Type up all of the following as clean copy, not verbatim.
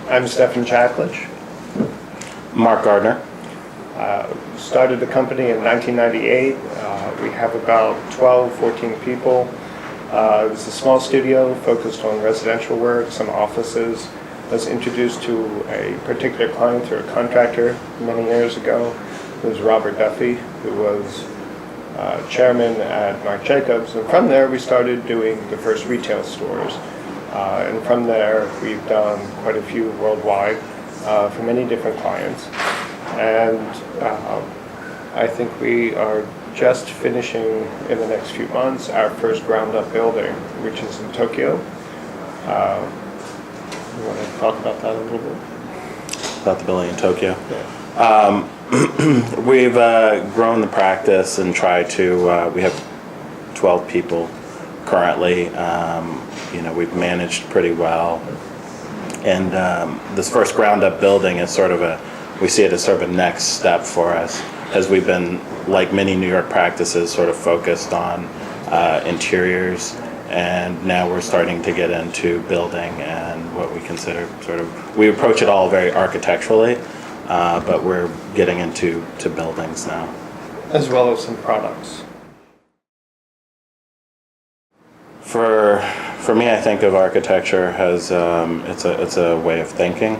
I'm Stephan Jaklitsch. Mark Gardner. Started the company in 1998. We have about 12, 14 people. It was a small studio focused on residential work, some offices. I was introduced to a particular client through a contractor many years ago. It was Robert Duffy, who was chairman at Marc Jacobs. And from there, we started doing the first retail stores. And from there, we've done quite a few worldwide for many different clients. And I think we are just finishing in the next few months our first ground-up building, which is in Tokyo. You want to talk about that a little bit? About the building in Tokyo. Yeah. We've grown the practice and tried to. We have 12 people currently. We've managed pretty well, and this first ground-up building is sort of we see it as sort of a next step for us, as we've been, like many New York practices, sort of focused on interiors, and now we're starting to get into building and what we consider we approach it all very architecturally, but we're getting into buildings now. As well as some products. For me, I think of architecture as it's a way of thinking,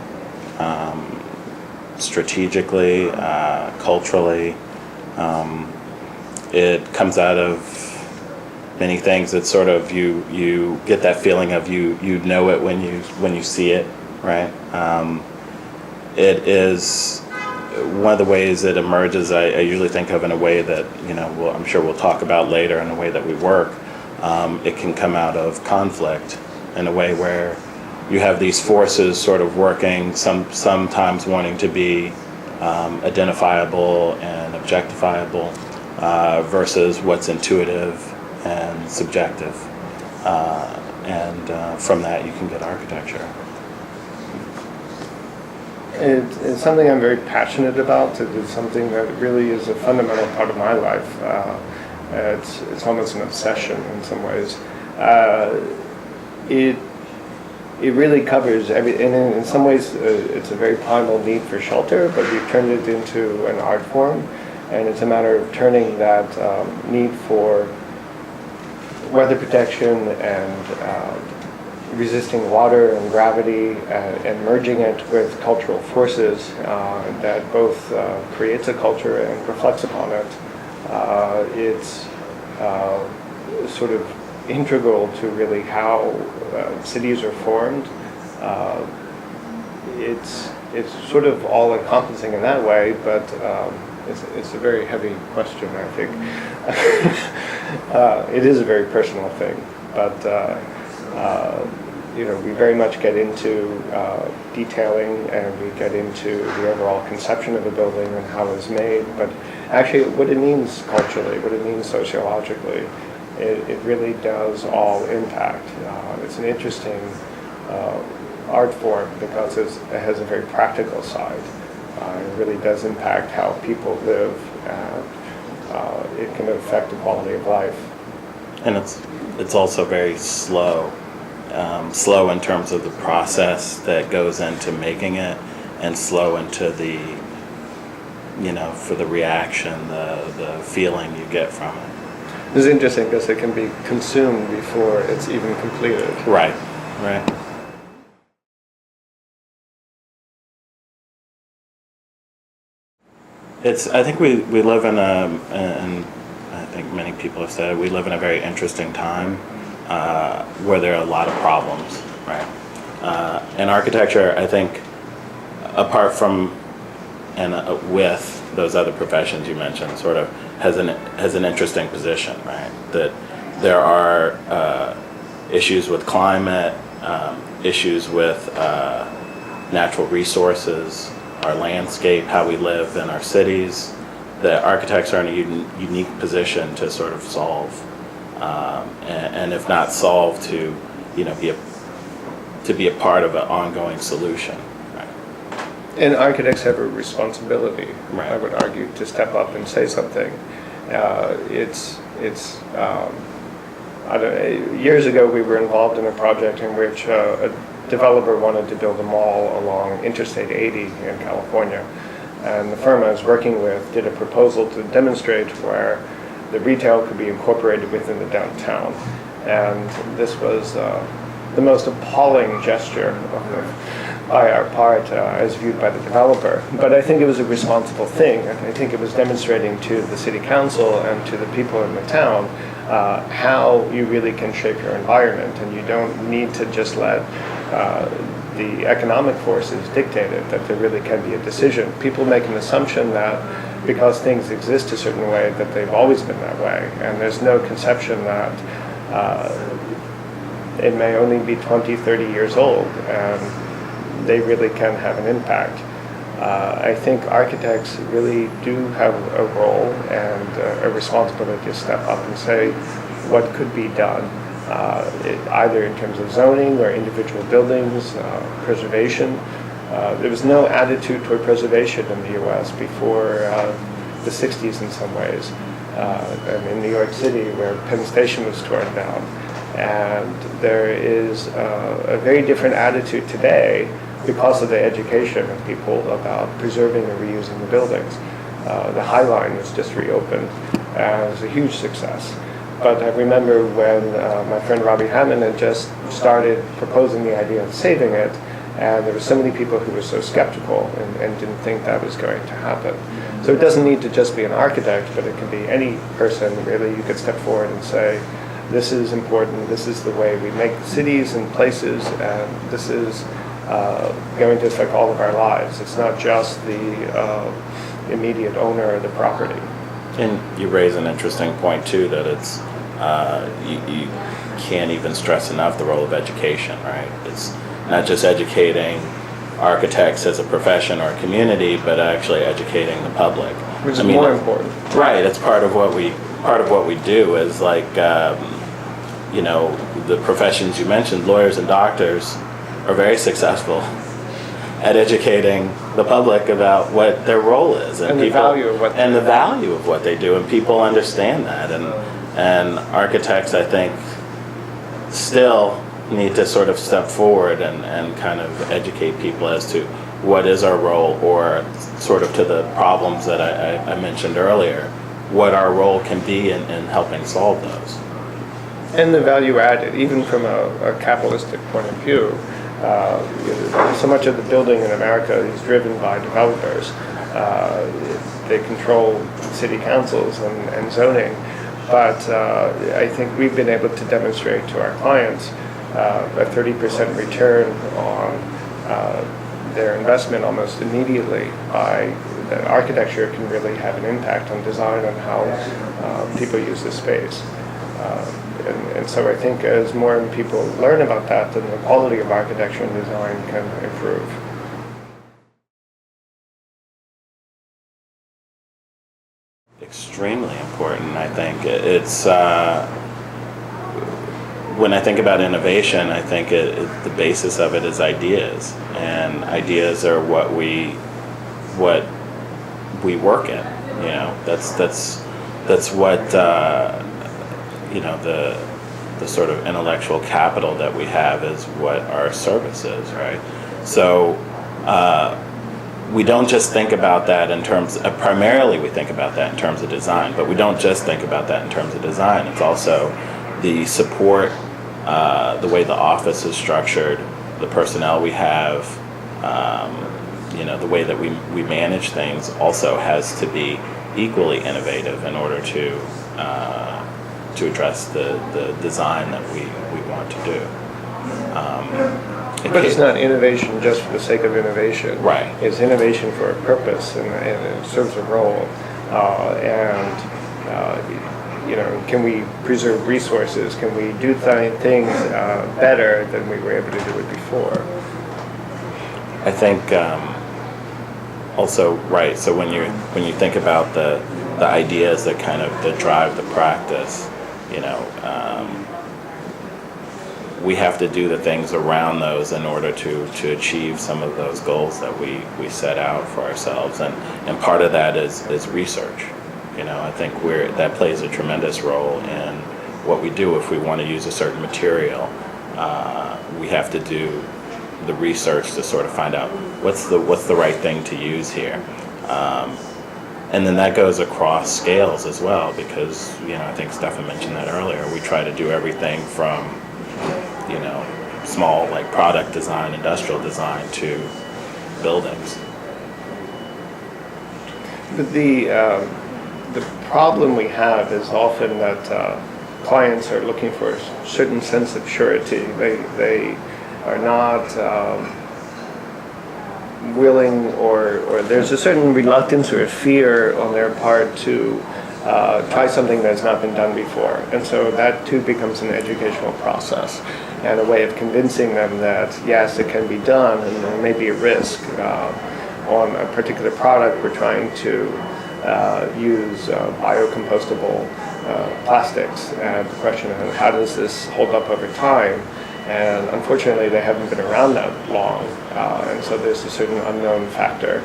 strategically, culturally. It comes out of many things. It's sort of you get that feeling of you know it when you see it, right? It is one of the ways it emerges. I usually think of in a way that I'm sure we'll talk about later in the way that we work. It can come out of conflict in a way where you have these forces sort of working, sometimes wanting to be identifiable and objectifiable versus what's intuitive and subjective. And from that you can get architecture. It's something I'm very passionate about. It is something that really is a fundamental part of my life. It's almost an obsession in some ways. It really covers every, and in some ways it's a very primal need for shelter, but we've turned it into an art form, and it's a matter of turning that need for weather protection and resisting water and gravity and merging it with cultural forces that both creates a culture and reflects upon it. It's sort of integral to really how cities are formed. It's sort of all encompassing in that way, but it's a very heavy question, I think. It is a very personal thing, but we very much get into detailing, and we get into the overall conception of a building and how it's made, but actually what it means culturally, what it means sociologically. It really does all impact. It's an interesting art form because it has a very practical side. It really does impact how people live, and it can affect the quality of life. And it's also very slow in terms of the process that goes into making it, and slow into the for the reaction, the feeling you get from it. It's interesting because it can be consumed before it's even completed. Right. I think we live in and I think many people have said we live in a very interesting time where there are a lot of problems, right? And architecture, I think, apart from and with those other professions you mentioned, sort of has an interesting position, right? That there are issues with climate, issues with natural resources, our landscape, how we live in our cities. That architects are in a unique position to sort of solve, and if not solve, to be a part of an ongoing solution. And architects have a responsibility, right. I would argue, to step up and say something. Years ago we were involved in a project in which a developer wanted to build a mall along Interstate 80 in California. And the firm I was working with did a proposal to demonstrate where the retail could be incorporated within the downtown. And this was the most appalling gesture by our part as viewed by the developer. But I think it was a responsible thing. I think it was demonstrating to the city council and to the people in the town how you really can shape your environment, and you don't need to just let the economic forces dictate it, that there really can be a decision. People make an assumption that because things exist a certain way that they've always been that way, and there's no conception that it may only be 20, 30 years old, and they really can have an impact. I think architects really do have a role and a responsibility to step up and say what could be done, either in terms of zoning or individual buildings, preservation. There was no attitude toward preservation in the U.S. before the 60s in some ways. And in New York City, where Penn Station was torn down. And there is a very different attitude today because of the education of people about preserving and reusing the buildings. The High Line was just reopened as a huge success. But I remember when my friend Robbie Hammond had just started proposing the idea of saving it, and there were so many people who were so skeptical and didn't think that was going to happen. So it doesn't need to just be an architect, but it can be any person, really. You could step forward and say, this is important, this is the way we make cities and places, and this is going to affect all of our lives. It's not just the immediate owner of the property. And you raise an interesting point too, that it's you can't even stress enough the role of education, right? It's not just educating architects as a profession or a community, but actually educating the public. Which is more important. Right. It's part of what we do is like the professions you mentioned, lawyers and doctors, are very successul at educating the public about what their role is and the value of what they do, and people understand that. And architects, I think, still need to sort of step forward and kind of educate people as to what is our role, or sort of to the problems that I mentioned earlier, what our role can be in helping solve those. And the value added, even from a capitalistic point of view. So much of the building in America is driven by developers. They control city councils and zoning. But I think we've been able to demonstrate to our clients a 30% return on their investment almost immediately. By that architecture can really have an impact on design and how people use the space. And so I think as more people learn about that, then the quality of architecture and design can improve. Extremely important, I think. It's when I think about innovation, I think the basis of it is ideas, and ideas are what we work in. You know, that's what the sort of intellectual capital that we have is what our service is, right? So we don't just think about that in terms primarily we think about that in terms of design, but we don't just think about that in terms of design. It's also the support, the way the office is structured, the personnel we have, the way that we manage things also has to be equally innovative in order to address the design that we want to do. But it's not innovation just for the sake of innovation. Right. It's innovation for a purpose, and it serves a role. Can we preserve resources? Can we do things better than we were able to do it before? I think also, right, so when you think about the ideas that kind of that drive the practice, we have to do the things around those in order to achieve some of those goals that we set out for ourselves, and part of that is research. I think that plays a tremendous role in what we do. If we want to use a certain material, we have to do the research to sort of find out what's the right thing to use here. And then that goes across scales as well, because, I think Stephan mentioned that earlier. We try to do everything from, small, like product design, industrial design, to buildings. But the problem we have is often that clients are looking for a certain sense of surety. They are not willing, or there's a certain reluctance or fear on their part to try something that's not been done before. And so that too becomes an educational process and a way of convincing them that yes, it can be done, and there may be a risk on a particular product. We're trying to use biocompostable plastics, and the question is, how does this hold up over time? And unfortunately, they haven't been around that long, and so there's a certain unknown factor.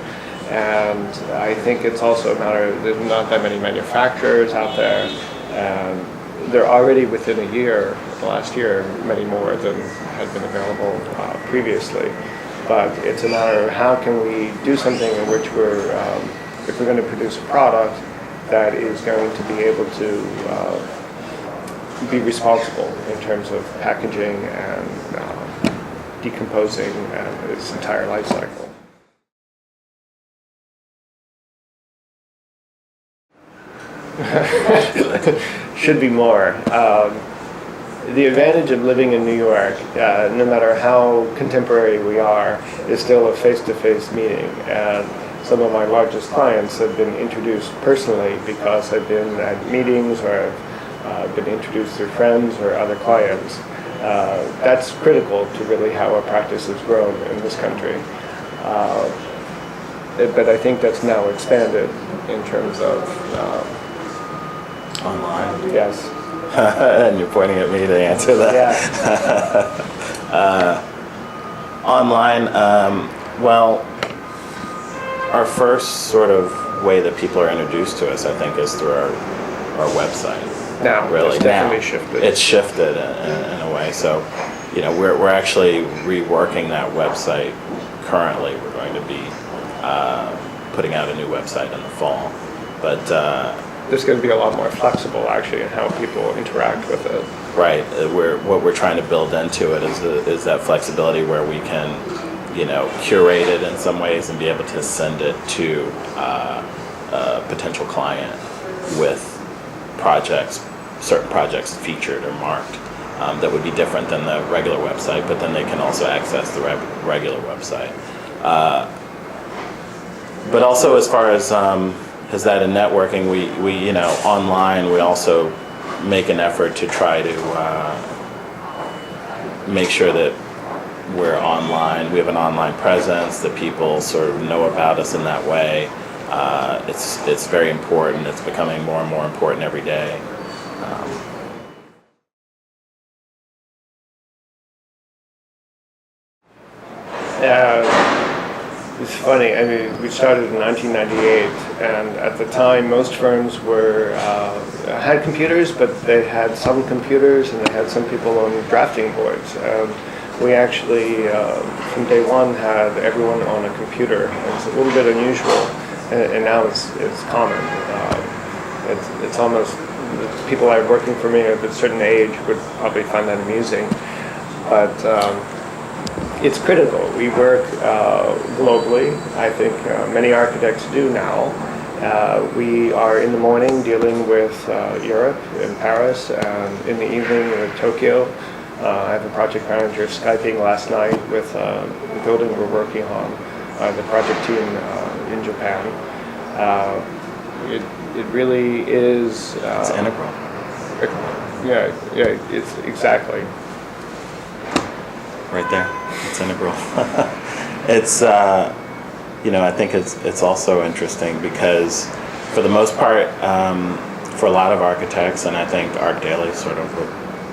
And I think it's also a matter of there's not that many manufacturers out there, and they're already within a year, last year, many more than had been available previously. But it's a matter of how can we do something in which if we're going to produce a product that is going to be able to be responsible in terms of packaging and decomposing and its entire life cycle. Should be more. The advantage of living in New York, no matter how contemporary we are, is still a face-to-face meeting. And some of my largest clients have been introduced personally because I've been at meetings or I've been introduced through friends or other clients. That's critical to really how our practice has grown in this country. But I think that's now expanded in terms of Online. Yes. And you're pointing at me to answer that. Yeah. Online, well, our first sort of way that people are introduced to us, I think, is through our website. Now, really, it's definitely shifted. It's shifted in a way. So, we're actually reworking that website currently. We're going to be putting out a new website in the fall, but there's going to be a lot more flexible, actually, in how people interact with it. Right. What we're trying to build into it is that flexibility where we can, curate it in some ways and be able to send it to a potential client with certain projects featured or marked that would be different than the regular website, but then they can also access the regular website. But also, as far as that in networking, we online, we also make an effort to try to make sure that we're online. We have an online presence, that people sort of know about us in that way. It's very important. It's becoming more and more important every day. It's funny. I mean, we started in 1998, and at the time, most firms had computers, but they had some computers, and they had some people on drafting boards. We actually, from day one, had everyone on a computer. It's a little bit unusual, and now it's common. It's almost people that are working for me of a certain age would probably find that amusing, but. It's critical. We work globally. I think many architects do now. We are in the morning dealing with Europe in Paris, and in the evening with Tokyo. I have a project manager Skyping last night with the building we're working on, the project team in Japan. It really is... it's integral. Yeah, it's exactly. Right there, it's integral. It's, I think it's also interesting because for the most part, for a lot of architects, and I think ArchDaily sort of wrote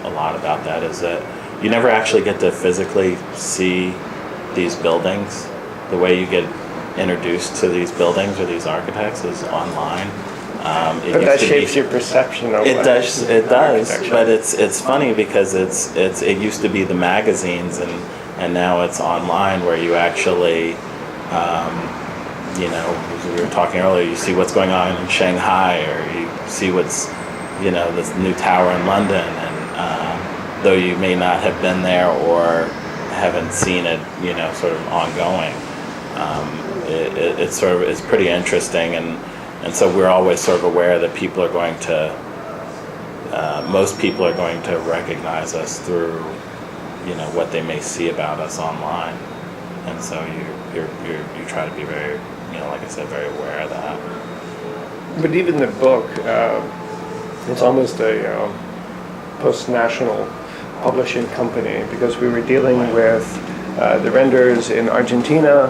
a lot about that, is that you never actually get to physically see these buildings. The way you get introduced to these buildings or these architects is online. But that shapes your perception of it does, but it's funny because it used to be the magazines and and now it's online where you actually, as we were talking earlier, you see what's going on in Shanghai, or you see what's, this new tower in London, and though you may not have been there or haven't seen it, sort of ongoing, it's pretty interesting, and so we're always sort of aware that people are going to, most people are going to recognize us through, what they may see about us online, and so you try to be very, like I said, very aware of that. But even the book, it's almost a post-national publishing company, because we were dealing with the renders in Argentina,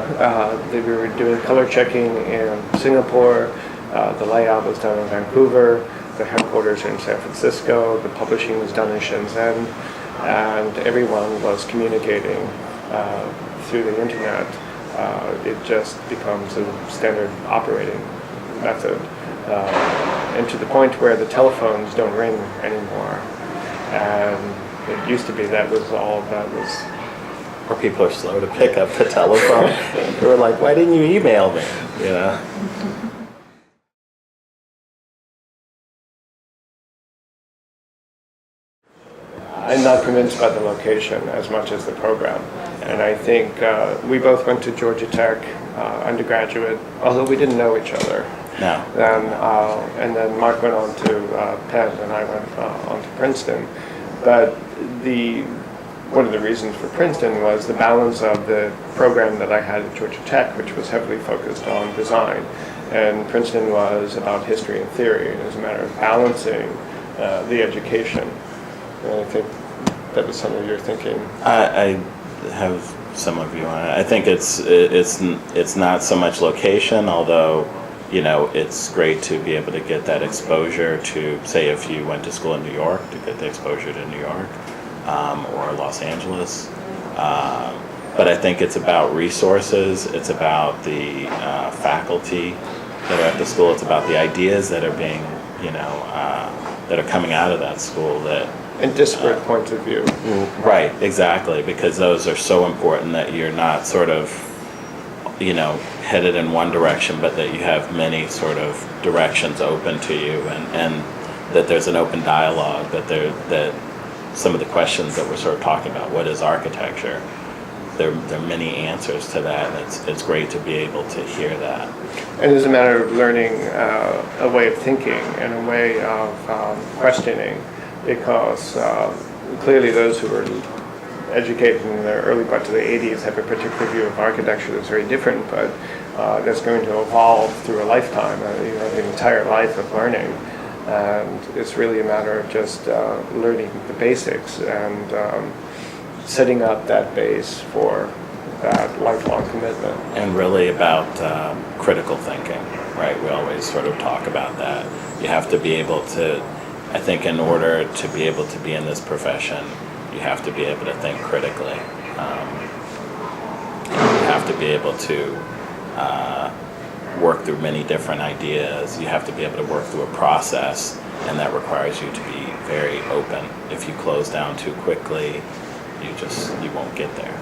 we were doing color checking in Singapore, the layout was done in Vancouver, the headquarters are in San Francisco, the publishing was done in Shenzhen, and everyone was communicating through the internet. It just becomes a standard operating method, and to the point where the telephones don't ring anymore. And it used to be that was all that was. Or people are slow to pick up the telephone. They were like, "Why didn't you email me?" I'm not convinced by the location as much as the program. And I think we both went to Georgia Tech undergraduate, although we didn't know each other. No. And then Mark went on to Penn, and I went on to Princeton. But one of the reasons for Princeton was the balance of the program that I had at Georgia Tech, which was heavily focused on design. And Princeton was about history and theory. It was a matter of balancing the education. And I think that was some of your thinking. I have similar view on it. I think it's not so much location, although it's great to be able to get that exposure to, say, if you went to school in New York, to get the exposure to New York or Los Angeles. But I think it's about resources. It's about the faculty that are at the school. It's about the ideas that are being, that are coming out of that school and disparate points of view. Right, exactly, because those are so important that you're not sort of, headed in one direction, but that you have many sort of directions open to you, and that there's an open dialogue, that some of the questions that we're sort of talking about, what is architecture? There are many answers to that, and it's great to be able to hear that. And it's a matter of learning a way of thinking and a way of questioning, because clearly those who were educated in the early part of the 80s have a particular view of architecture that's very different, but that's going to evolve through a lifetime, the entire life of learning. And it's really a matter of just learning the basics and setting up that base for that lifelong commitment. And really about critical thinking, right? We always sort of talk about that. You have to be able to, I think in order to be able to be in this profession, you have to be able to think critically. You have to be able to work through many different ideas. You have to be able to work through a process, and that requires you to be very open. If you close down too quickly, you won't get there.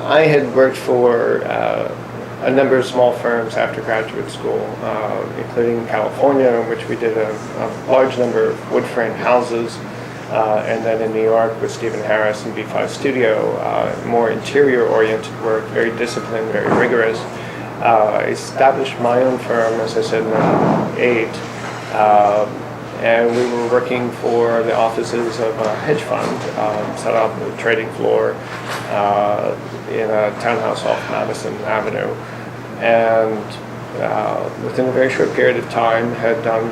I had worked for a number of small firms after graduate school, including in California, in which we did a large number of wood frame houses, and then in New York with Stephen Harris and B5 Studio, more interior-oriented work, very disciplined, very rigorous. I established my own firm, as I said, in 2008, and we were working for the offices of a hedge fund, set up a trading floor in a townhouse off Madison Avenue. And within a very short period of time had done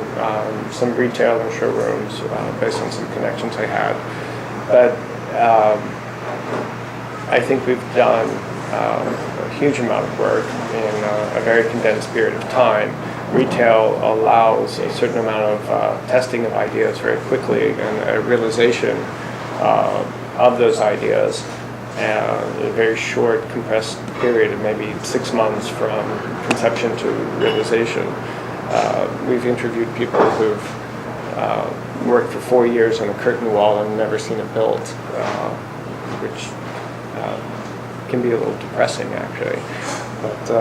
some retail and showrooms based on some connections I had. But I think we've done a huge amount of work in a very condensed period of time. Retail allows a certain amount of testing of ideas very quickly and a realization of those ideas in a very short, compressed period of maybe 6 months from conception to realization. We've interviewed people who've worked for 4 years on a curtain wall and never seen it built, which can be a little depressing, actually. But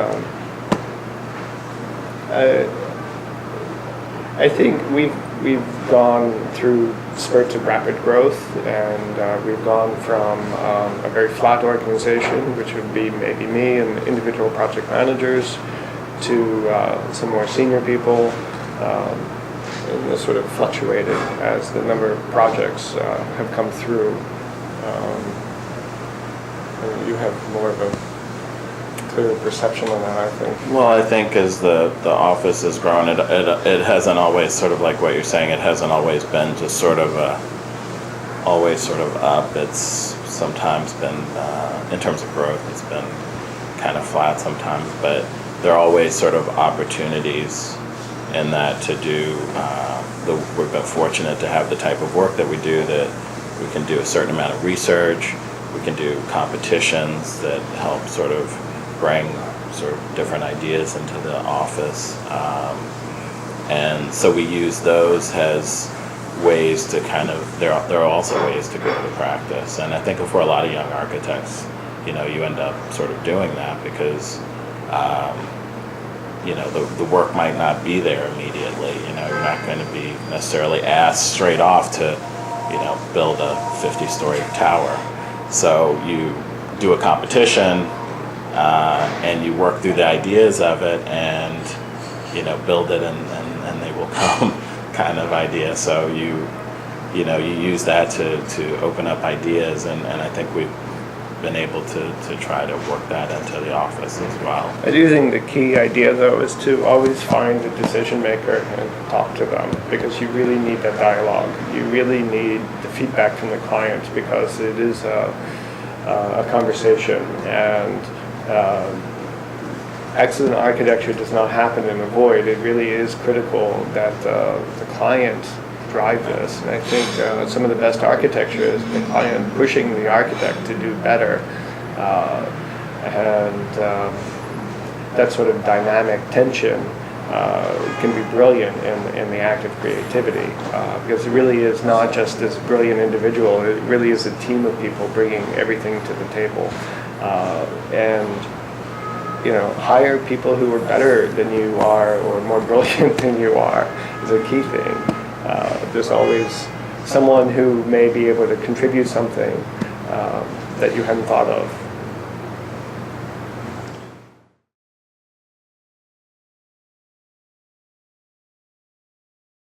I think we've gone through spurts of rapid growth, and we've gone from a very flat organization, which would be maybe me and individual project managers, to some more senior people, and this sort of fluctuated as the number of projects have come through. And you have more of a clear perception on that, I think. Well, I think as the office has grown, it hasn't always, sort of like what you're saying, it hasn't always been just sort of always sort of up. It's sometimes been, in terms of growth, it's been kind of flat sometimes, but there are always sort of opportunities in that to do, we've been fortunate to have the type of work that we do, that we can do a certain amount of research, we can do competitions that help sort of bring sort of different ideas into the office. And so we use those as ways to kind of, there are also ways to grow the practice. And I think for a lot of young architects, you end up sort of doing that because, the work might not be there immediately. You're not going to be necessarily asked straight off to, build a 50-story tower. So you do a competition, and you work through the ideas of it, and build it, and they will come, kind of idea. So you use that to open up ideas, and I think we've been able to try to work that into the office as well. I do think the key idea, though, is to always find the decision maker and talk to them, because you really need that dialogue. You really need the feedback from the client, because it is a conversation, and excellent architecture does not happen in a void. It really is critical that the client drive this, and I think some of the best architecture is the client pushing the architect to do better, and that sort of dynamic tension can be brilliant in the act of creativity, because it really is not just this brilliant individual, it really is a team of people bringing everything to the table, and hire people who are better than you are or more brilliant than you are is a key thing. There's always someone who may be able to contribute something that you hadn't thought of.